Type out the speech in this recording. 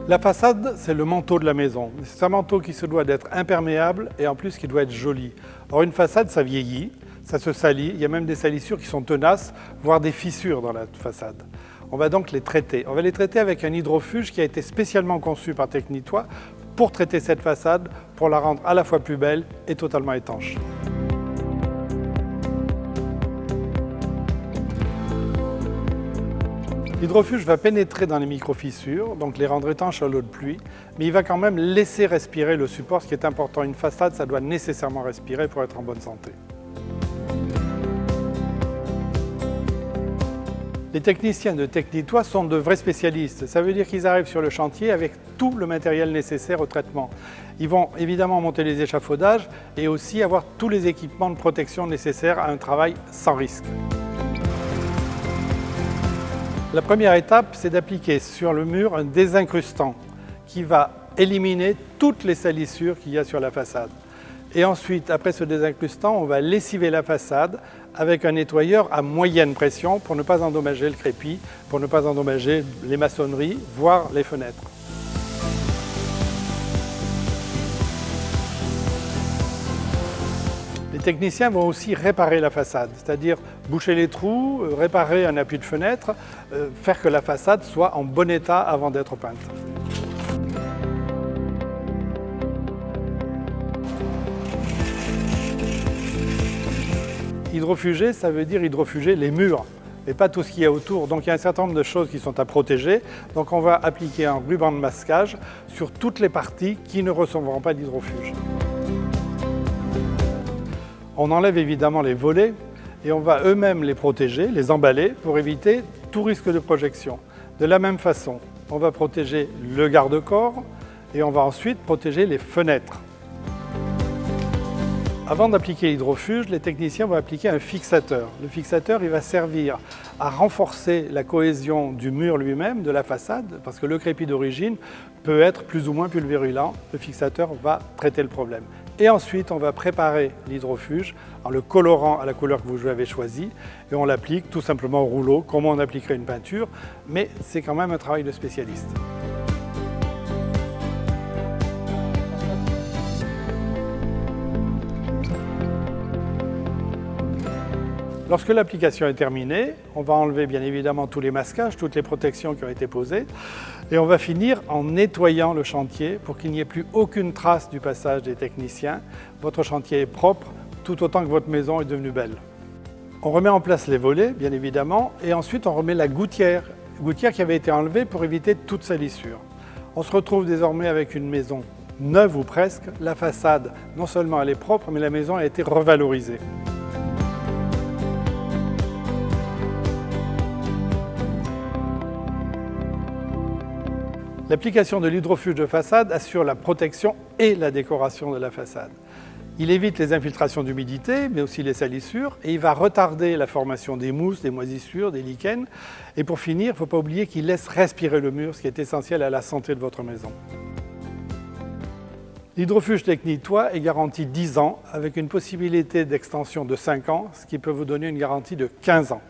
La façade, c'est le manteau de la maison. C'est un manteau qui se doit d'être imperméable et en plus qui doit être joli. Or une façade, ça vieillit, ça se salit, il y a même des salissures qui sont tenaces, voire des fissures dans la façade. On va donc les traiter. On va les traiter avec un hydrofuge qui a été spécialement conçu par Technitois pour traiter cette façade, pour la rendre à la fois plus belle et totalement étanche. L'hydrofuge va pénétrer dans les micro-fissures, donc les rendre étanches à l'eau de pluie, mais il va quand même laisser respirer le support, ce qui est important. Une façade, ça doit nécessairement respirer pour être en bonne santé. Les techniciens de Technitois sont de vrais spécialistes. Ça veut dire qu'ils arrivent sur le chantier avec tout le matériel nécessaire au traitement. Ils vont évidemment monter les échafaudages et aussi avoir tous les équipements de protection nécessaires à un travail sans risque. La première étape, c'est d'appliquer sur le mur un désincrustant qui va éliminer toutes les salissures qu'il y a sur la façade. Et ensuite, après ce désincrustant, on va lessiver la façade avec un nettoyeur à moyenne pression pour ne pas endommager le crépi, pour ne pas endommager les maçonneries, voire les fenêtres. Les techniciens vont aussi réparer la façade, c'est-à-dire boucher les trous, réparer un appui de fenêtre, faire que la façade soit en bon état avant d'être peinte. Hydrofuger, ça veut dire hydrofuger les murs, et pas tout ce qu'il y a autour. Donc il y a un certain nombre de choses qui sont à protéger. Donc on va appliquer un ruban de masquage sur toutes les parties qui ne recevront pas d'hydrofuge. On enlève évidemment les volets et on va eux-mêmes les protéger, les emballer pour éviter tout risque de projection. De la même façon, on va protéger le garde-corps et on va ensuite protéger les fenêtres. Avant d'appliquer l'hydrofuge, les techniciens vont appliquer un fixateur. Le fixateur, il va servir à renforcer la cohésion du mur lui-même, de la façade, parce que le crépi d'origine peut être plus ou moins pulvérulent. Le fixateur va traiter le problème. Et ensuite, on va préparer l'hydrofuge en le colorant à la couleur que vous avez choisie et on l'applique tout simplement au rouleau, comme on appliquerait une peinture, mais c'est quand même un travail de spécialiste. Lorsque l'application est terminée, on va enlever bien évidemment tous les masquages, toutes les protections qui ont été posées et on va finir en nettoyant le chantier pour qu'il n'y ait plus aucune trace du passage des techniciens. Votre chantier est propre tout autant que votre maison est devenue belle. On remet en place les volets, bien évidemment, et ensuite on remet la gouttière qui avait été enlevée pour éviter toute salissure. On se retrouve désormais avec une maison neuve ou presque. La façade, non seulement elle est propre, mais la maison a été revalorisée. L'application de l'hydrofuge de façade assure la protection et la décoration de la façade. Il évite les infiltrations d'humidité, mais aussi les salissures, et il va retarder la formation des mousses, des moisissures, des lichens. Et pour finir, il ne faut pas oublier qu'il laisse respirer le mur, ce qui est essentiel à la santé de votre maison. L'hydrofuge Technitois est garanti 10 ans, avec une possibilité d'extension de 5 ans, ce qui peut vous donner une garantie de 15 ans.